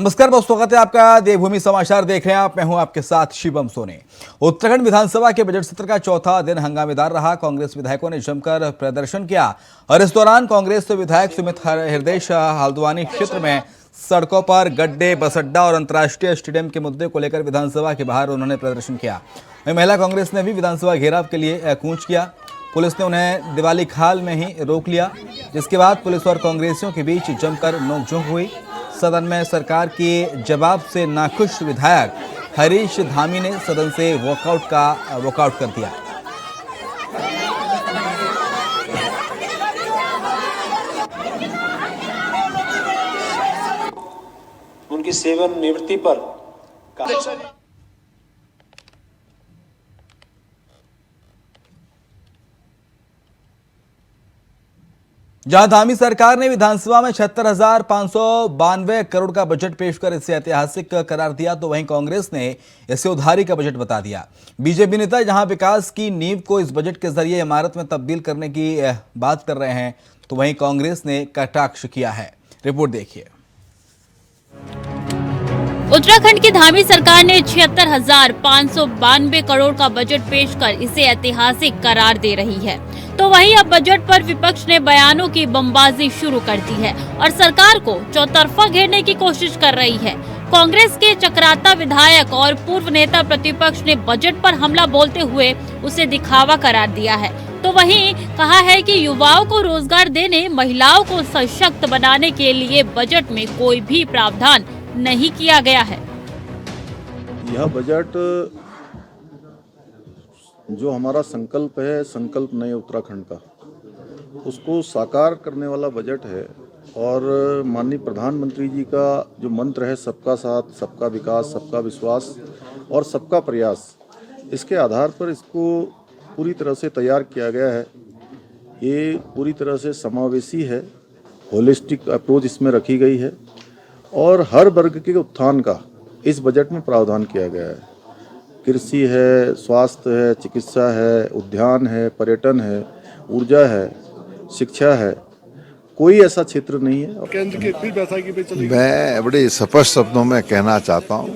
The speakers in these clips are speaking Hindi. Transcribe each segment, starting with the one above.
नमस्कार बहुत स्वागत है आपका देवभूमि समाचार देख रहे हैं आप। मैं हूं आपके साथ शिवम सोनी। उत्तराखंड विधानसभा के बजट सत्र का चौथा दिन हंगामेदार रहा। कांग्रेस विधायकों ने जमकर प्रदर्शन किया और इस दौरान कांग्रेस विधायक सुमित हृदय हल्द्वानी क्षेत्र में सड़कों पर गड्ढे, बस अड्डा और अंतर्राष्ट्रीय स्टेडियम के मुद्दे को लेकर विधानसभा के बाहर उन्होंने प्रदर्शन किया। वहीं महिला कांग्रेस ने भी विधानसभा घेराव के लिए कूच किया। पुलिस ने उन्हें दिवाली खाल में ही रोक लिया, जिसके बाद पुलिस और कांग्रेसियों के बीच जमकर नोकझोंक हुई। सदन में सरकार के जवाब से नाखुश विधायक हरीश धामी ने सदन से वॉकआउट कर दिया। उनकी सेवानिवृत्ति पर जहां धामी सरकार ने विधानसभा में 76,592 करोड़ का बजट पेश कर इसे ऐतिहासिक करार दिया, तो वहीं कांग्रेस ने इसे उधारी का बजट बता दिया। बीजेपी नेता जहां विकास की नींव को इस बजट के जरिए इमारत में तब्दील करने की बात कर रहे हैं, तो वहीं कांग्रेस ने कटाक्ष किया है। रिपोर्ट देखिए। उत्तराखंड की धामी सरकार ने 76,592 करोड़ का बजट पेश कर इसे ऐतिहासिक करार दे रही है, तो वहीं अब बजट पर विपक्ष ने बयानों की बमबाजी शुरू कर दी है और सरकार को चौतरफा घेरने की कोशिश कर रही है। कांग्रेस के चक्राता विधायक और पूर्व नेता प्रतिपक्ष ने बजट पर हमला बोलते हुए उसे दिखावा करार दिया है, तो वहीं कहा है कि युवाओं को रोजगार देने, महिलाओं को सशक्त बनाने के लिए बजट में कोई भी प्रावधान नहीं किया गया है। यह बजट जो हमारा संकल्प है, संकल्प नए उत्तराखंड का, उसको साकार करने वाला बजट है। और माननीय प्रधानमंत्री जी का जो मंत्र है, सबका साथ, सबका विकास, सबका विश्वास और सबका प्रयास, इसके आधार पर इसको पूरी तरह से तैयार किया गया है। ये पूरी तरह से समावेशी है, होलिस्टिक अप्रोच इसमें रखी गई है और हर वर्ग के उत्थान का इस बजट में प्रावधान किया गया है। कृषि है, स्वास्थ्य है, चिकित्सा है, उद्यान है, पर्यटन है, ऊर्जा है, शिक्षा है, कोई ऐसा क्षेत्र नहीं है। केंद्र के फिर पैसा की पे चलेगी। मैं बड़े स्पष्ट शब्दों में कहना चाहता हूं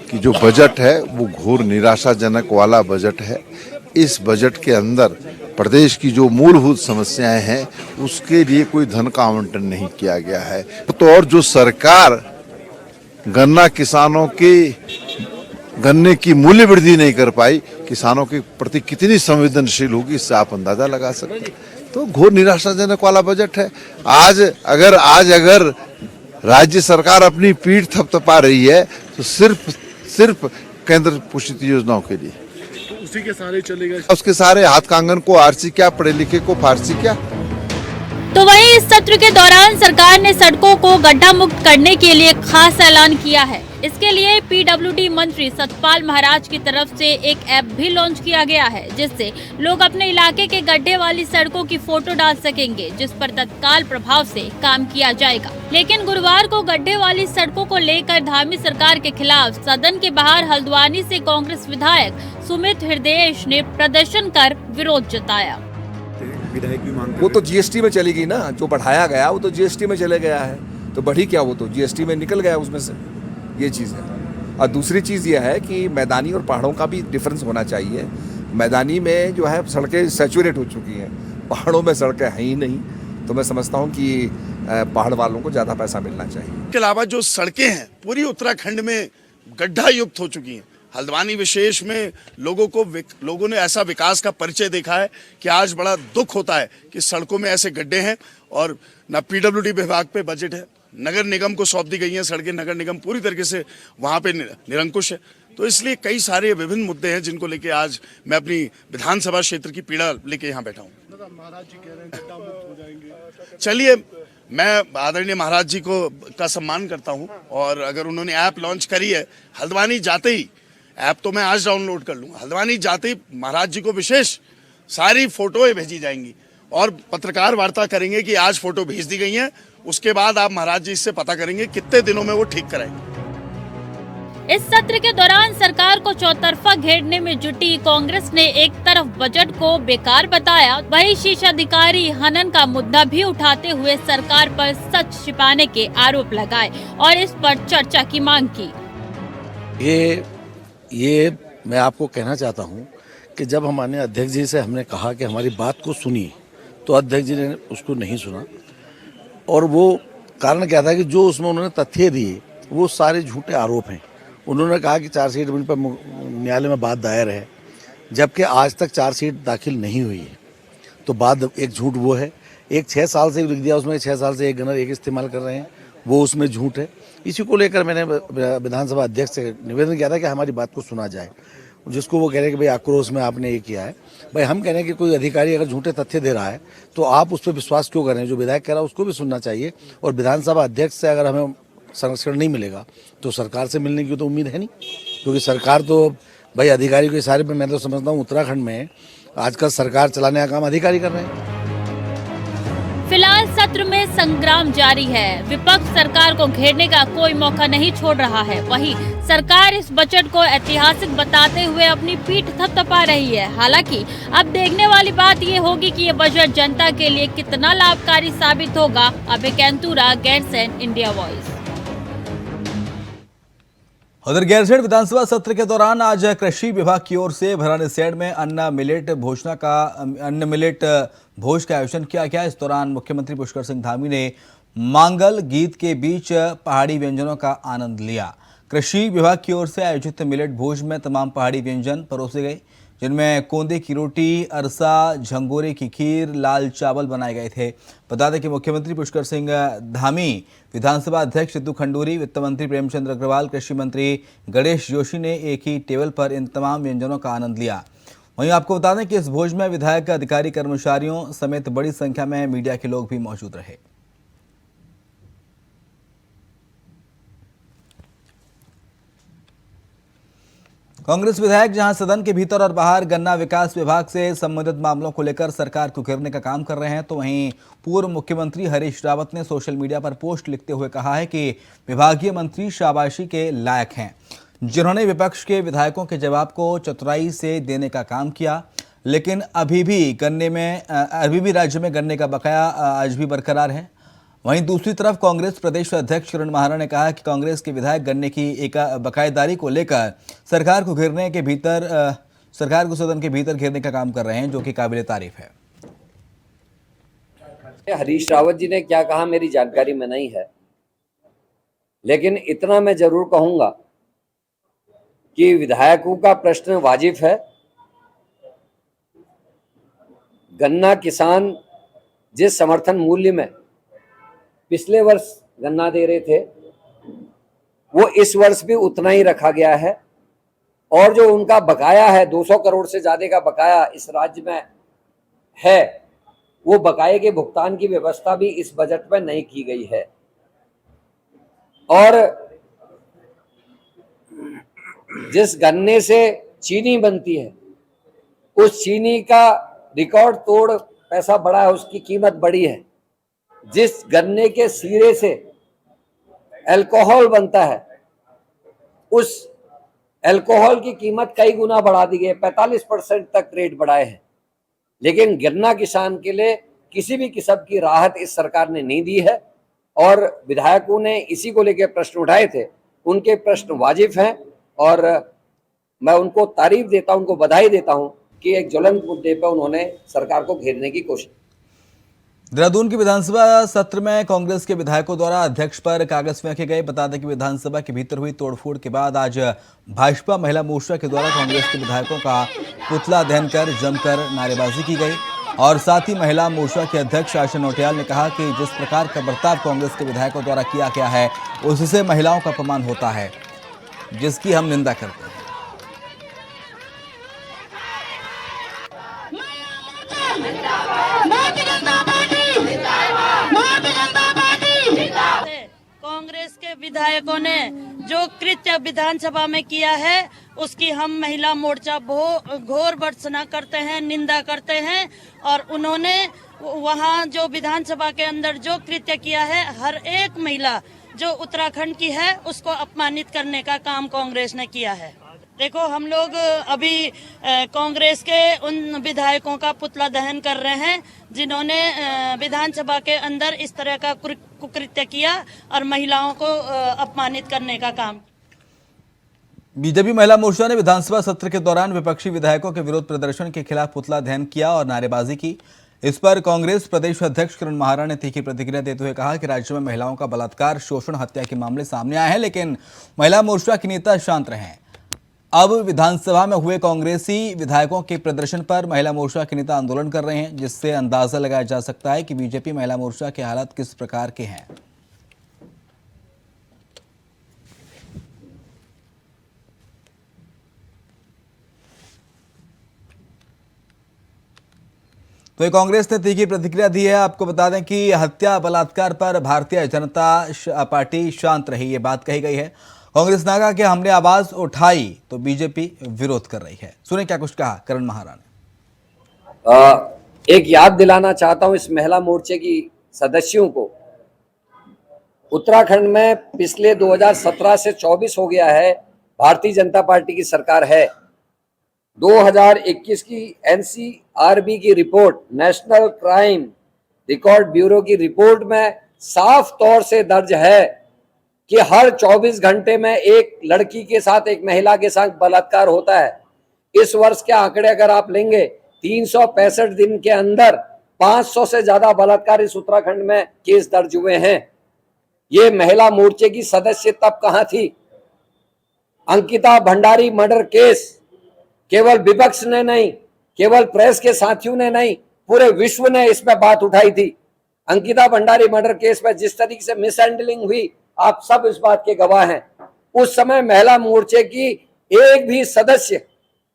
कि जो बजट है वो घोर निराशाजनक वाला बजट है। इस बजट के अंदर प्रदेश की जो मूलभूत समस्याएं हैं उसके लिए कोई धन का आवंटन नहीं किया गया है। तो और जो सरकार गन्ना किसानों की गन्ने की मूल्य वृद्धि नहीं कर पाई, किसानों के प्रति कितनी संवेदनशील होगी, इससे आप अंदाजा लगा सकते हैं। तो घोर निराशाजनक वाला बजट है। आज अगर राज्य सरकार अपनी पीठ थपथपा रही है तो सिर्फ केंद्र पोषित योजनाओं के लिए, तो उसी के सारे चलेगा। उसके सारे हाथ कांगन को आरसी क्या, पढ़े लिखे को फारसी क्या। तो वहीं इस सत्र के दौरान सरकार ने सड़कों को गड्ढा मुक्त करने के लिए खास ऐलान किया है। इसके लिए पीडब्ल्यूडी मंत्री सतपाल महाराज की तरफ से एक ऐप भी लॉन्च किया गया है, जिससे लोग अपने इलाके के गड्ढे वाली सड़कों की फोटो डाल सकेंगे, जिस पर तत्काल प्रभाव से काम किया जाएगा। लेकिन गुरुवार को गड्ढे वाली सड़कों को लेकर धामी सरकार के खिलाफ सदन के बाहर हल्द्वानी से कांग्रेस विधायक सुमित हृदय ने प्रदर्शन कर विरोध जताया। वो तो जीएसटी में चली गई ना, जो बढ़ाया गया वो तो जीएसटी में चले गया है, तो बढ़ी क्या, वो तो जीएसटी में निकल गया उसमें से, ये चीज़ है। और दूसरी चीज़ ये है कि मैदानी और पहाड़ों का भी डिफरेंस होना चाहिए। मैदानी में जो है सड़कें सैचुरेट हो चुकी हैं, पहाड़ों में सड़कें हैं ही नहीं, तो मैं समझता हूँ कि पहाड़ वालों को ज़्यादा पैसा मिलना चाहिए। इसके अलावा जो सड़कें हैं पूरी उत्तराखंड में गड्ढा युक्त हो चुकी हैं। हल्द्वानी विशेष में लोगों ने ऐसा विकास का परिचय देखा है कि आज बड़ा दुख होता है कि सड़कों में ऐसे गड्ढे हैं और न पीडब्ल्यूडी विभाग पे बजट है, नगर निगम को सौंप दी गई हैं सड़कें, नगर निगम पूरी तरीके से वहाँ पे निरंकुश है। तो इसलिए कई सारे विभिन्न मुद्दे हैं जिनको लेके आज मैं अपनी विधानसभा क्षेत्र की पीड़ा लेके यहाँ बैठा हूँ। महाराज जी कह रहे हैं गड्ढा मुक्त हो जाएंगे। चलिए, मैं आदरणीय महाराज जी का सम्मान करता हूँ और अगर उन्होंने ऐप लॉन्च करी है, हल्द्वानी जाते ही ऐप तो मैं आज डाउनलोड कर लूँगा, हल्द्वानी जाते ही महाराज जी को विशेष सारी फोटोएं भेजी जाएंगी और पत्रकार वार्ता करेंगे कि आज फोटो भेज दी गई हैं, उसके बाद आप महाराज जी से पता करेंगे कितने दिनों में वो ठीक कराएंगे। इस सत्र के दौरान सरकार को चौतरफा घेरने में जुटी कांग्रेस ने एक तरफ बजट को बेकार बताया, वहीं शीर्षाधिकारी हनन का मुद्दा भी उठाते हुए सरकार पर सच छिपाने के आरोप लगाए और इस पर चर्चा की मांग की। ये मैं आपको कहना चाहता हूं कि जब हमारे अध्यक्ष जी से हमने कहा कि हमारी बात को सुनिए, तो अध्यक्ष जी ने उसको नहीं सुना। और वो कारण क्या था कि जो उसमें उन्होंने तथ्य दिए वो सारे झूठे आरोप हैं। उन्होंने कहा कि चार्जशीट पर न्यायालय में बात दायर है, जबकि आज तक चार्जशीट दाखिल नहीं हुई है। तो बात एक झूठ वो है। एक 6 साल से लिख दिया उसमें, 6 साल से एक गनर एक इस्तेमाल कर रहे हैं, वो उसमें झूठ है। इसी को लेकर मैंने विधानसभा अध्यक्ष से निवेदन किया था कि हमारी बात को सुना जाए। जिसको वो कह रहे हैं कि भाई आक्रोश में आपने ये किया है। भाई हम कह रहे हैं कि कोई अधिकारी अगर झूठे तथ्य दे रहा है तो आप उस पर विश्वास क्यों कर रहे हैं? जो विधायक कह रहा है उसको भी सुनना चाहिए। और विधानसभा अध्यक्ष से अगर हमें संरक्षण नहीं मिलेगा तो सरकार से मिलने की तो उम्मीद है नहीं, क्योंकि सरकार तो भाई अधिकारी के इशारे पे मैं तो समझता हूँ उत्तराखंड में आजकल सरकार चलाने का काम अधिकारी कर रहे हैं। फिलहाल सत्र में संग्राम जारी है। विपक्ष सरकार को घेरने का कोई मौका नहीं छोड़ रहा है। वहीं सरकार इस बजट को ऐतिहासिक बताते हुए अपनी पीठ थपथपा रही है। हालांकि अब देखने वाली बात ये होगी कि ये बजट जनता के लिए कितना लाभकारी साबित होगा। अभय कैंतुरा, गैरसैंण, इंडिया वॉइस। उधर गैरसैंण विधानसभा सत्र के दौरान आज कृषि विभाग की ओर से भरानीसैंण में अन्न मिलेट भोज का आयोजन किया गया। इस दौरान मुख्यमंत्री पुष्कर सिंह धामी ने मांगल गीत के बीच पहाड़ी व्यंजनों का आनंद लिया। कृषि विभाग की ओर से आयोजित मिलेट भोज में तमाम पहाड़ी व्यंजन परोसे गए, जिनमें कोंदे की रोटी, अरसा, झंगोरे की खीर, लाल चावल बनाए गए थे। बता दें कि मुख्यमंत्री पुष्कर सिंह धामी, विधानसभा अध्यक्ष सिद्धू खंडूरी, वित्त मंत्री प्रेमचंद्र अग्रवाल, कृषि मंत्री गणेश जोशी ने एक ही टेबल पर इन तमाम व्यंजनों का आनंद लिया। वहीं आपको बता दें कि इस भोज में विधायक, अधिकारी, कर्मचारियों समेत बड़ी संख्या में मीडिया के लोग भी मौजूद रहे। कांग्रेस विधायक जहां सदन के भीतर और बाहर गन्ना विकास विभाग से संबंधित मामलों को लेकर सरकार को घेरने का काम कर रहे हैं, तो वहीं पूर्व मुख्यमंत्री हरीश रावत ने सोशल मीडिया पर पोस्ट लिखते हुए कहा है कि विभागीय मंत्री शाबाशी के लायक हैं, जिन्होंने विपक्ष के विधायकों के जवाब को चतुराई से देने का काम किया। लेकिन अभी भी राज्य में गन्ने का बकाया आज भी बरकरार है। वहीं दूसरी तरफ कांग्रेस प्रदेश अध्यक्ष किरण महारा ने कहा कि कांग्रेस के विधायक गन्ने की एक बकायेदारी को लेकर सरकार को सदन के भीतर घेरने का काम कर रहे हैं, जो कि काबिले तारीफ है। हरीश रावत जी ने क्या कहा मेरी जानकारी में नहीं है, लेकिन इतना मैं जरूर कहूंगा कि विधायकों का प्रश्न वाजिब है। गन्ना किसान जिस समर्थन मूल्य में पिछले वर्ष गन्ना दे रहे थे, वो इस वर्ष भी उतना ही रखा गया है। और जो उनका बकाया है, 200 करोड़ से ज्यादा का बकाया इस राज्य में है, वो बकाये के भुगतान की व्यवस्था भी इस बजट में नहीं की गई है। और जिस गन्ने से चीनी बनती है, उस चीनी का रिकॉर्ड तोड़ पैसा बढ़ा है, उसकी कीमत बढ़ी है। जिस गन्ने के सीरे से अल्कोहल बनता है, उस अल्कोहल की कीमत कई गुना बढ़ा दी गई है, 45% तक रेट बढ़ाए हैं। लेकिन गन्ना किसान के लिए किसी भी किस्म की राहत इस सरकार ने नहीं दी है। और विधायकों ने इसी को लेकर प्रश्न उठाए थे, उनके प्रश्न वाजिब हैं और मैं उनको तारीफ देता हूं, उनको बधाई देता हूं कि एक ज्वलंत मुद्दे पर उन्होंने सरकार को घेरने की कोशिश। देहरादून की विधानसभा सत्र में कांग्रेस के विधायकों द्वारा अध्यक्ष पर कागज फेंके गए। बता दें कि विधानसभा के भीतर हुई तोड़फोड़ के बाद आज भाजपा महिला मोर्चा के द्वारा कांग्रेस के विधायकों का पुतला दहन कर जमकर नारेबाजी की गई। और साथ ही महिला मोर्चा के अध्यक्ष आशा नौटियाल ने कहा कि जिस प्रकार का बर्ताव कांग्रेस के विधायकों द्वारा किया गया है, उससे महिलाओं का अपमान होता है, जिसकी हम निंदा करते हैं। कांग्रेस के विधायकों ने जो कृत्य विधानसभा में किया है, उसकी हम महिला मोर्चा घोर भर्त्सना करते हैं, निंदा करते हैं। और उन्होंने वहां जो विधानसभा के अंदर जो कृत्य किया है, हर एक महिला जो उत्तराखंड की है उसको अपमानित करने का काम कांग्रेस ने किया है। देखो, हम लोग अभी कांग्रेस के उन विधायकों का पुतला दहन कर रहे हैं जिन्होंने विधानसभा के अंदर इस तरह का कुकृत्य किया और महिलाओं को अपमानित करने का काम। बीजेपी महिला मोर्चा ने विधानसभा सत्र के दौरान विपक्षी विधायकों के विरोध प्रदर्शन के खिलाफ पुतला दहन किया और नारेबाजी की। इस पर कांग्रेस प्रदेश अध्यक्ष किरण महारा ने तीखी प्रतिक्रिया देते हुए कहा कि राज्य में महिलाओं का बलात्कार, शोषण, हत्या के मामले सामने आए हैं, लेकिन महिला मोर्चा के नेता शांत रहे। अब विधानसभा में हुए कांग्रेसी विधायकों के प्रदर्शन पर महिला मोर्चा के नेता आंदोलन कर रहे हैं, जिससे अंदाजा लगाया जा सकता है कि बीजेपी महिला मोर्चा के हालात किस प्रकार के हैं। तो कांग्रेस ने तीखी प्रतिक्रिया दी है। आपको बता दें कि हत्या बलात्कार पर भारतीय जनता पार्टी शांत रही, ये बात कही गई है। कांग्रेस ने कहा कि हमने आवाज उठाई तो बीजेपी विरोध कर रही है। सुने क्या कुछ कहा करण महारा ने। एक याद दिलाना चाहता हूं इस महिला मोर्चे की सदस्यों को, उत्तराखंड में पिछले 2017 से 24 हो गया है, भारतीय जनता पार्टी की सरकार है। 2021 की एनसीआरबी की report, national crime record bureau की रिपोर्ट में साफ तौर से दर्ज है कि हर 24 घंटे में एक लड़की के साथ, एक महिला के साथ बलात्कार होता है। इस वर्ष के आंकड़े अगर आप लेंगे, 365 दिन के अंदर 500 से ज्यादा बलात्कार इस उत्तराखंड में केस दर्ज हुए हैं। ये महिला मोर्चे की सदस्य तब कहां थी? अंकिता भंडारी मर्डर केस केवल विपक्ष ने नहीं, केवल प्रेस के साथियों ने नहीं, पूरे विश्व ने इस पे बात उठाई थी। अंकिता भंडारी मर्डर केस में जिस तरीके से मिसहैंडलिंग हुई, आप सब इस बात के गवाह हैं। उस समय महिला मोर्चे की एक भी सदस्य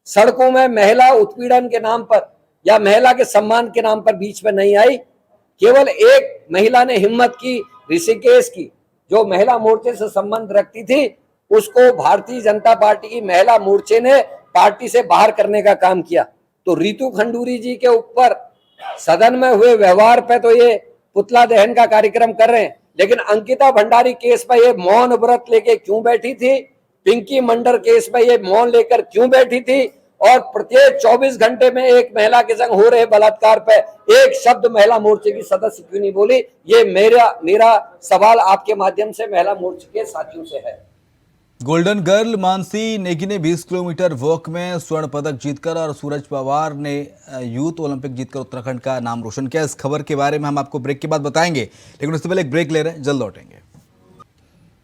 सड़कों में महिला उत्पीड़न के नाम पर या महिला के सम्मान के नाम पर बीच में नहीं आई। केवल एक महिला ने हिम्मत की, ऋषिकेश की, जो महिला मोर्चे से संबंध रखती थी, उसको भारतीय जनता पार्टी की महिला मोर्चे ने पार्टी से बाहर करने का काम किया। तो रितु खंडूरी जी के ऊपर सदन में हुए व्यवहार पे तो ये पुतला दहन का कार्यक्रम कर रहे हैं, लेकिन अंकिता भंडारी केस पर ये मौन व्रत लेके क्यों बैठी थी? पिंकी मंडर केस पर ये मौन लेकर क्यों बैठी थी? और प्रत्येक 24 घंटे में एक महिला के संग हो रहे बलात्कार पे एक शब्द महिला मोर्चे की सदस्य क्यों नहीं बोली? ये मेरा सवाल आपके माध्यम से महिला मोर्चे के साथियों से है। गोल्डन गर्ल मानसी नेगी ने 20 किलोमीटर वॉक में स्वर्ण पदक जीतकर और सूरज पवार ने यूथ ओलंपिक जीतकर उत्तराखंड का नाम रोशन किया। इस खबर के बारे में हम आपको ब्रेक के बाद बताएंगे, लेकिन उससे पहले एक ब्रेक ले रहे हैं, जल्द लौटेंगे।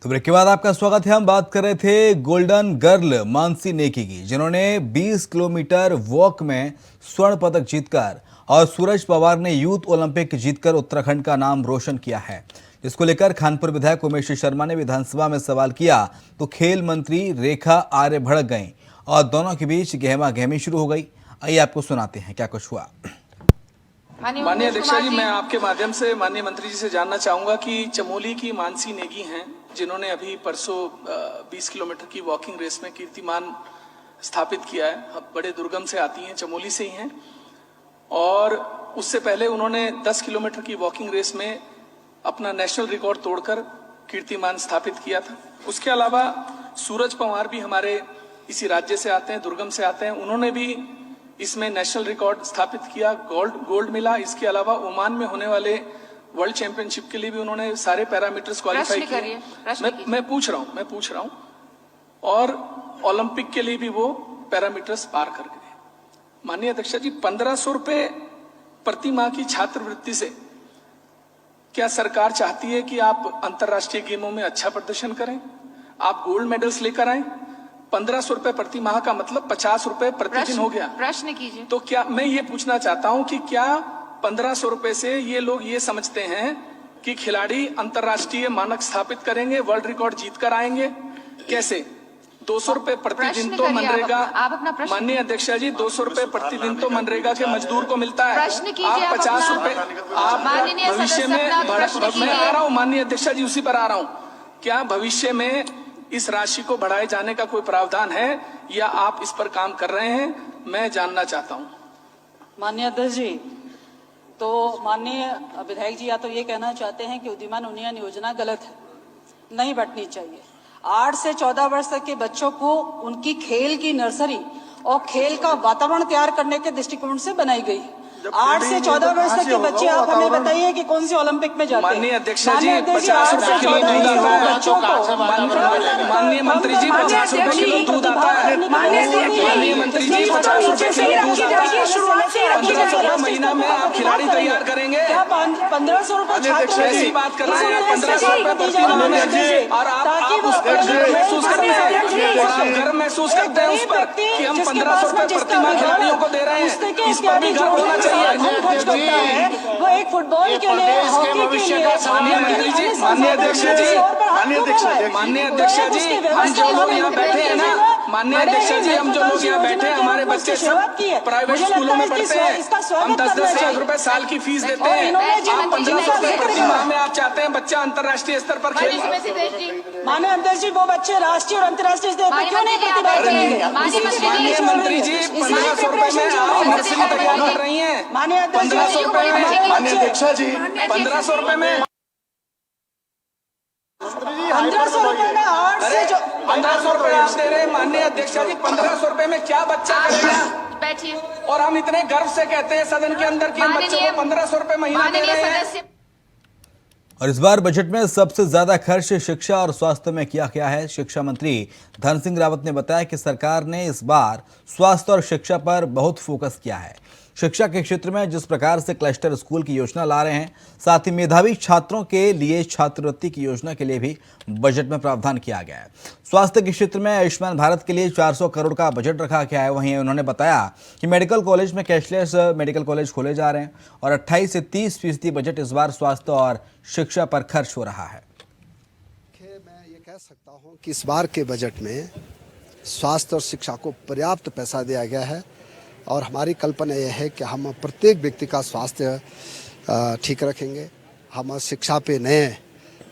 तो ब्रेक के बाद आपका स्वागत है। हम बात कर रहे थे गोल्डन गर्ल मानसी नेगी की, जिन्होंने 20 किलोमीटर वॉक में स्वर्ण पदक जीतकर और सूरज पवार ने यूथ ओलंपिक जीतकर उत्तराखंड का नाम रोशन किया है। इसको लेकर खानपुर विधायक उमेश शर्मा ने विधानसभा में सवाल किया तो खेल मंत्री रेखा आर्य भड़क गईं और दोनों के बीच गहमा गहमी शुरू हो गई। आइए आपको सुनाते हैं क्या कुछ हुआ। माननीय अध्यक्ष जी, मैं आपके माध्यम से माननीय मंत्री जी से जानना चाहूंगा कि चमोली की मानसी नेगी हैं, जिन्होंने अभी परसों 20 किलोमीटर की वॉकिंग रेस में कीर्तिमान स्थापित किया है। बड़े दुर्गम से आती हैं, चमोली से ही हैं, और उससे पहले उन्होंने 10 किलोमीटर की वॉकिंग रेस में अपना नेशनल रिकॉर्ड तोड़कर कीर्तिमान स्थापित किया था। उसके अलावा सूरज पवार भी हमारे इसी राज्य से आते हैं, दुर्गम से आते हैं, उन्होंने भी इसमें नेशनल रिकॉर्ड स्थापित किया, गोल्ड मिला। इसके अलावा ओमान में होने वाले वर्ल्ड चैंपियनशिप के लिए भी उन्होंने सारे पैरामीटर्स क्वालिफाई किए। मैं पूछ रहा हूं और ओलंपिक के लिए भी वो पैरामीटर्स पार कर गए। माननीय अध्यक्ष जी, 1500 रुपए प्रति माह की छात्रवृत्ति से क्या सरकार चाहती है कि आप अंतर्राष्ट्रीय गेमों में अच्छा प्रदर्शन करें, आप गोल्ड मेडल्स लेकर आए? 1500 रुपए प्रति माह का मतलब 50 रुपए प्रतिदिन हो गया। प्रश्न कीजिए। तो क्या मैं ये पूछना चाहता हूं कि क्या 1500 रुपए से ये लोग ये समझते हैं कि खिलाड़ी अंतर्राष्ट्रीय मानक स्थापित करेंगे, वर्ल्ड रिकॉर्ड जीत कर आएंगे? कैसे? 200 रुपए प्रतिदिन तो मनरेगा, माननीय अध्यक्ष जी, 200 रुपए प्रतिदिन तो मनरेगा के मजदूर को मिलता है। आप 50 रुपए आप भविष्य में, मैं आ रहा हूँ माननीय अध्यक्ष जी, उसी पर आ रहा हूँ। क्या भविष्य में इस राशि को बढ़ाए जाने का कोई प्रावधान है या आप इस पर काम कर रहे हैं? मैं जानना चाहता हूँ। माननीय अध्यक्ष जी, तो माननीय विधायक जी या तो ये कहना चाहते हैं कि उदीयमान उन्नयन योजना गलत है, नहीं बंटनी चाहिए। 8 से 14 वर्ष तक के बच्चों को उनकी खेल की नर्सरी और खेल का वातावरण तैयार करने के दृष्टिकोण से बनाई गई। 8 से 14 वर्ष तक के बच्चे, आप हमें बताइए कि कौन से ओलंपिक में जाते हैं? माननीय अध्यक्ष जी, 50 रुपए किलो दूध आता है बच्चों को। माननीय मंत्री जी, 50 रुपए किलो दूध आता है। माननीय मंत्री जी, 50 रुपए किलो दूध आता है। 1500 महीना में आप खिलाड़ी तैयार करेंगे? 1500 रुपए ऐसी बात कर रहे हैं, 1500 रुपए प्रति माह में, और आप उस पर गर्व महसूस करते हैं, और आप गर्व महसूस करते हैं उस पर कि हम 1500 रुपए प्रति माह खिलाड़ियों को दे रहे हैं। इस पर भी गर्व होना चाहिए। खर्च करता है वो एक फुटबॉल के लिए, हॉकी के लिए। माननीय मंत्री जी, माननीय अध्यक्ष जी, माननीय अध्यक्ष जी, हम जो लोग यहाँ बैठे हैं ना, माननीय अध्यक्ष जी, हम जो लोग यहाँ बैठे हैं, हमारे बच्चे सब प्राइवेट स्कूलों में पढ़ते हैं। हम 10-10 लाख रुपए साल की फीस देते हैं। आप 1500 रुपए प्रति माह में आप चाहते हैं बच्चा अंतर्राष्ट्रीय स्तर पर खेले। माननीय अध्यक्ष जी, वो बच्चे राष्ट्रीय और अंतर्राष्ट्रीय स्तर पर क्यों नहीं प्रतिभा करेंगे? माननीय मंत्री जी, 1500 रुपए में आप नर्सरी तैयार कर रही हैं। 1500 रुपए में, माननीय अध्यक्ष जी, 1500 रुपए में, 1500 रुपए में 8 से 1500 रुपए आप दे रहे हैं। माननीय अध्यक्ष जी, 1500 रुपए में क्या बच्चा करेगा? बैठिए। और हम इतने गर्व से कहते हैं सदन के अंदर कि हम बच्चों को 1500 रुपए महीना दे रहे हैं। और इस बार बजट में सबसे ज्यादा खर्च शिक्षा और स्वास्थ्य में किया गया है। शिक्षा मंत्री धन सिंह रावत ने बताया कि सरकार ने इस बार स्वास्थ्य और शिक्षा पर बहुत फोकस किया है। शिक्षा के क्षेत्र में जिस प्रकार से क्लस्टर स्कूल की योजना ला रहे हैं, साथ ही मेधावी छात्रों के लिए छात्रवृत्ति की योजना के लिए भी बजट में प्रावधान किया गया है। स्वास्थ्य के क्षेत्र में आयुष्मान भारत के लिए 400 करोड़ का बजट रखा गया है। वहीं उन्होंने बताया कि मेडिकल कॉलेज में कैशलेस मेडिकल कॉलेज खोले जा रहे हैं और 28 से 30% बजट इस बार स्वास्थ्य और शिक्षा पर खर्च हो रहा है। मैं ये कह सकता हूँ कि इस बार के बजट में स्वास्थ्य और शिक्षा को पर्याप्त पैसा दिया गया है और हमारी कल्पना यह है कि हम प्रत्येक व्यक्ति का स्वास्थ्य ठीक रखेंगे। हम शिक्षा पे नए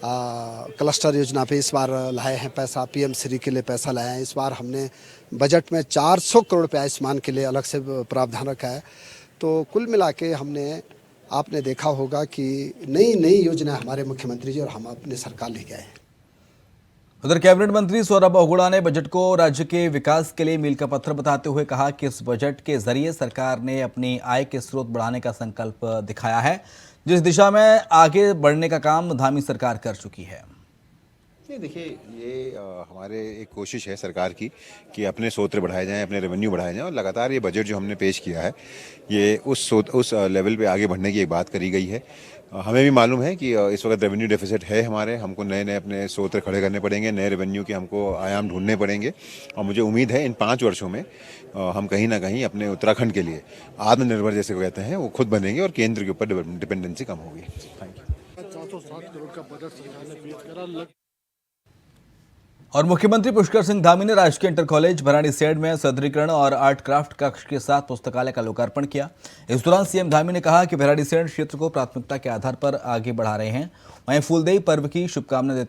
क्लस्टर योजना पे इस बार लाए हैं पैसा, पीएम श्री के लिए पैसा लाए हैं। इस बार हमने बजट में 400 करोड़ रुपये आयुष्मान के लिए अलग से प्रावधान रखा है। तो कुल मिला के हमने, आपने देखा होगा कि नई योजना हमारे मुख्यमंत्री जी और हम अपने सरकार लेके आए हैं। उधर कैबिनेट मंत्री सौरभ बहुगुणा ने बजट को राज्य के विकास के लिए मील का पत्थर बताते हुए कहा कि इस बजट के जरिए सरकार ने अपनी आय के स्रोत बढ़ाने का संकल्प दिखाया है, जिस दिशा में आगे बढ़ने का काम धामी सरकार कर चुकी है। देखिए, ये हमारे एक कोशिश है सरकार की कि अपने स्रोत बढ़ाए जाएं, अपने रेवेन्यू बढ़ाए जाएं, और लगातार ये बजट जो हमने पेश किया है ये उस लेवल पे आगे बढ़ने की एक बात करी गई है। हमें भी मालूम है कि इस वक्त रेवेन्यू डेफिसिट है हमारे, हमको नए अपने स्रोत खड़े करने पड़ेंगे, नए रेवेन्यू के हमको आयाम ढूंढने पड़ेंगे। और मुझे उम्मीद है इन 5 वर्षों में हम कहीं ना कहीं अपने उत्तराखंड के लिए आत्मनिर्भर जैसे कहते हैं वो खुद बनेंगे और केंद्र के ऊपर डिपेंडेंसी कम होगी। Thank you. 407 करोड़ का बजट सरकार ने पेश करा। और मुख्यमंत्री पुष्कर सिंह धामी ने राजकीय इंटर कॉलेज भराड़ीसेड़ में सुदृढ़ीकरण और आर्ट क्राफ्ट कक्ष के साथ पुस्तकालय का लोकार्पण किया। इस दौरान सीएम धामी ने कहा कि भराड़ीसेड़ क्षेत्र को प्राथमिकता के आधार पर आगे बढ़ा रहे हैं। वहीं फूलदेई पर्व की शुभकामनाएं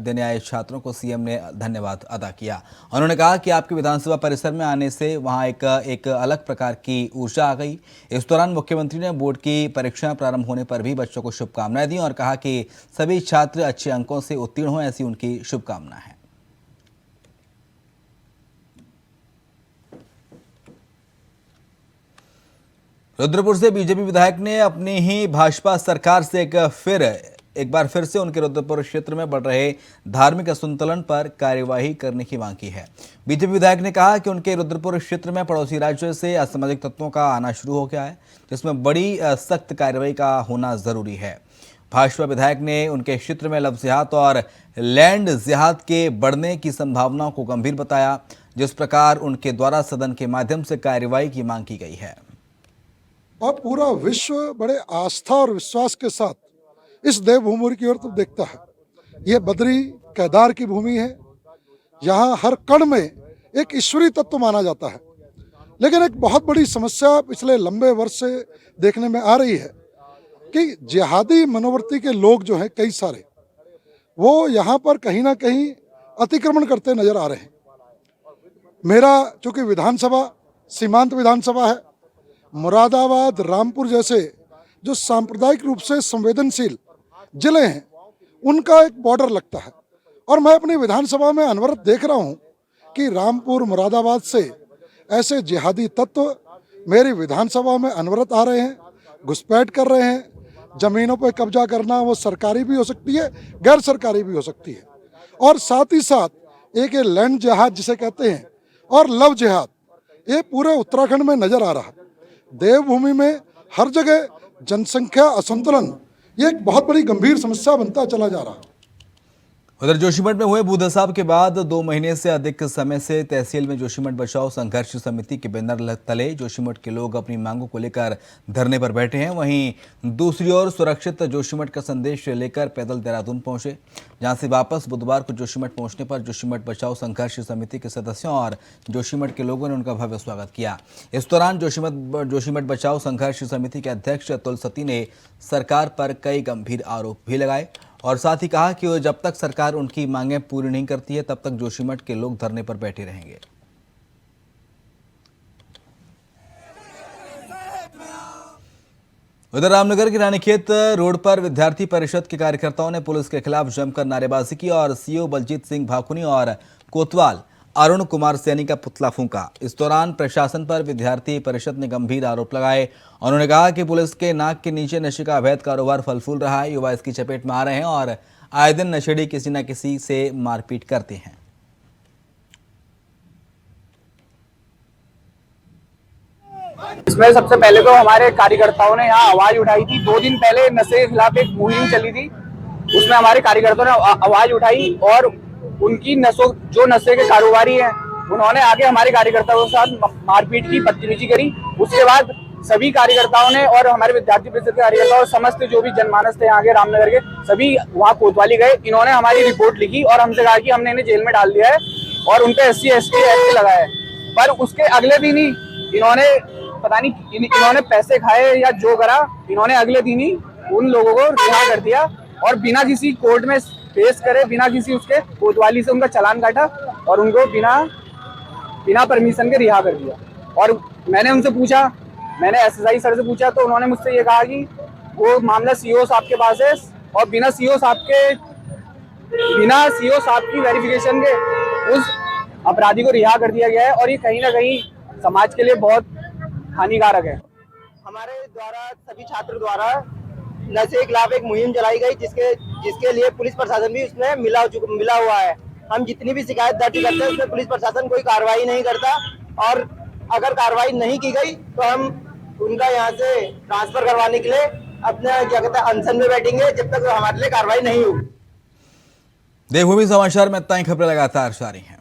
देने आए छात्रों को सीएम ने धन्यवाद अदा किया। उन्होंने कहा कि आपके विधानसभा परिसर में आने से वहां एक अलग प्रकार की ऊर्जा आ गई। इस दौरान मुख्यमंत्री ने बोर्ड की परीक्षाएं प्रारंभ होने पर भी बच्चों को शुभकामनाएं दी और कहा कि सभी छात्र अच्छे अंकों से उत्तीर्ण हों, ऐसी उनकी शुभकामना है। रुद्रपुर से बीजेपी विधायक ने अपनी ही भाजपा सरकार से एक बार फिर से उनके रुद्रपुर क्षेत्र में बढ़ रहे धार्मिक असंतुलन पर कार्यवाही करने की मांग की है। बीजेपी विधायक ने कहा कि उनके रुद्रपुर क्षेत्र में पड़ोसी राज्यों से असामाजिक तत्वों का आना शुरू हो गया है, जिसमें बड़ी सख्त कार्रवाई का होना जरूरी है। भाजपा विधायक ने उनके क्षेत्र में लव जिहाद और लैंड जिहाद के बढ़ने की संभावनाओं को गंभीर बताया, जिस प्रकार उनके द्वारा सदन के माध्यम से कार्यवाही की मांग की गई है। और पूरा विश्व बड़े आस्था और विश्वास के साथ इस देवभूमि की ओर तो देखता है। ये बद्री केदार की भूमि है, यहाँ हर कण में एक ईश्वरीय तत्व माना जाता है। लेकिन एक बहुत बड़ी समस्या पिछले लंबे वर्ष से देखने में आ रही है कि जिहादी मनोवृत्ति के लोग जो हैं कई सारे, वो यहाँ पर कहीं ना कहीं अतिक्रमण करते नजर आ रहे हैं। मेरा चूँकि विधानसभा सीमांत विधानसभा है, मुरादाबाद, रामपुर जैसे जो सांप्रदायिक रूप से संवेदनशील जिले हैं, उनका एक बॉर्डर लगता है। और मैं अपनी विधानसभा में अनवरत देख रहा हूँ कि रामपुर मुरादाबाद से ऐसे जिहादी तत्व मेरी विधानसभा में अनवरत आ रहे हैं, घुसपैठ कर रहे हैं। जमीनों पर कब्जा करना वो सरकारी भी हो सकती है, गैर सरकारी भी हो सकती है। और साथ ही साथ एक ये लैंड जिहाद जिसे कहते हैं और लव जिहाद, ये पूरे उत्तराखंड में नजर आ रहा है। देवभूमि में हर जगह जनसंख्या असंतुलन ये एक बहुत बड़ी गंभीर समस्या बनता चला जा रहा है। उधर जोशीमठ में हुए बूथ हिसाब के बाद 2 महीने से अधिक समय से तहसील में जोशीमठ बचाओ संघर्ष समिति के बैनर तले जोशीमठ के लोग अपनी मांगों को लेकर धरने पर बैठे हैं। वहीं दूसरी ओर सुरक्षित जोशीमठ का संदेश लेकर पैदल देहरादून पहुंचे, जहां से वापस बुधवार को जोशीमठ पहुंचने पर जोशीमठ बचाओ संघर्ष समिति के सदस्यों और जोशीमठ के लोगों ने उनका भव्य स्वागत किया। इस दौरान जोशीमठ बचाओ संघर्ष समिति के अध्यक्ष अतुल सती ने सरकार पर कई गंभीर आरोप भी लगाए और साथ ही कहा कि जब तक सरकार उनकी मांगें पूरी नहीं करती है तब तक जोशीमठ के लोग धरने पर बैठे रहेंगे। उधर रामनगर के रानीखेत रोड पर विद्यार्थी परिषद के कार्यकर्ताओं ने पुलिस के खिलाफ जमकर नारेबाजी की और सीओ बलजीत सिंह भाकुनी और कोतवाल अरुण कुमार सैनी का पुतला फूंका। इस दौरान प्रशासन पर विद्यार्थी परिषद ने गंभीर आरोप लगाए। उन्होंने कहा कि पुलिस के नाक के नीचे नशे का अवैध कारोबार फल फूल रहा है, युवा इसकी चपेट में आ रहे हैं और आए दिन नशेड़ी किसी न किसी से मारपीट करते हैं। इसमें सबसे पहले तो हमारे कार्यकर्ताओं ने यहाँ आवाज उठाई थी। 2 दिन पहले नशे के खिलाफ एक मुहिम चली थी, उसमें हमारे कार्यकर्ताओं ने आवाज उठाई और उनकी जो नशे के कारोबारी हैं उन्होंने आगे हमारे कार्यकर्ताओं के साथ मारपीट की, बदतमीजी करी। उसके बाद सभी कार्यकर्ताओं ने और हमारे विद्यार्थी परिषद के कार्यकर्ता और समस्त जो भी जनमानस थे यहाँ के रामनगर के सभी वहाँ कोतवाली गए। इन्होंने हमारी रिपोर्ट लिखी और हमसे कहा कि हमने इन्हें जेल में डाल दिया है और उन पे SC/ST एक्ट लगाया है। पर उसके अगले दिन ही इन्होंने पता नहीं इन्होंने पैसे खाए या जो करा, इन्होंने अगले दिन ही उन लोगों को रिहा कर दिया और बिना किसी कोर्ट में पेश करे, बिना किसी उसके कोतवाली से उनका चालान काटा और उनको बिना परमिशन के रिहा कर दिया। और मैंने उनसे पूछा, मैंने SSI सर से पूछा तो उन्होंने मुझसे ये कहा कि वो मामला CO साहब के पास है और बिना CO साहब की वेरिफिकेशन के उस अपराधी को रिहा कर दिया गया है और ये कहीं ना कहीं समाज के लिए बहुत हानिकारक है। हमारे द्वारा सभी छात्र द्वारा नशे के खिलाफ एक मुहिम चलाई गई जिसके लिए पुलिस प्रशासन भी उसमें मिला हुआ है। हम जितनी भी शिकायत दर्ज करते हैं उसमें पुलिस प्रशासन कोई कार्रवाई नहीं करता और अगर कार्रवाई नहीं की गई तो हम उनका यहाँ से ट्रांसफर करवाने के लिए अपने क्या कहते हैं अनशन में बैठेंगे जब तक हमारे लिए कार्रवाई नहीं होगी। देवभूमि समाचार में इतना ही, खबरें लगातार जारी हैं।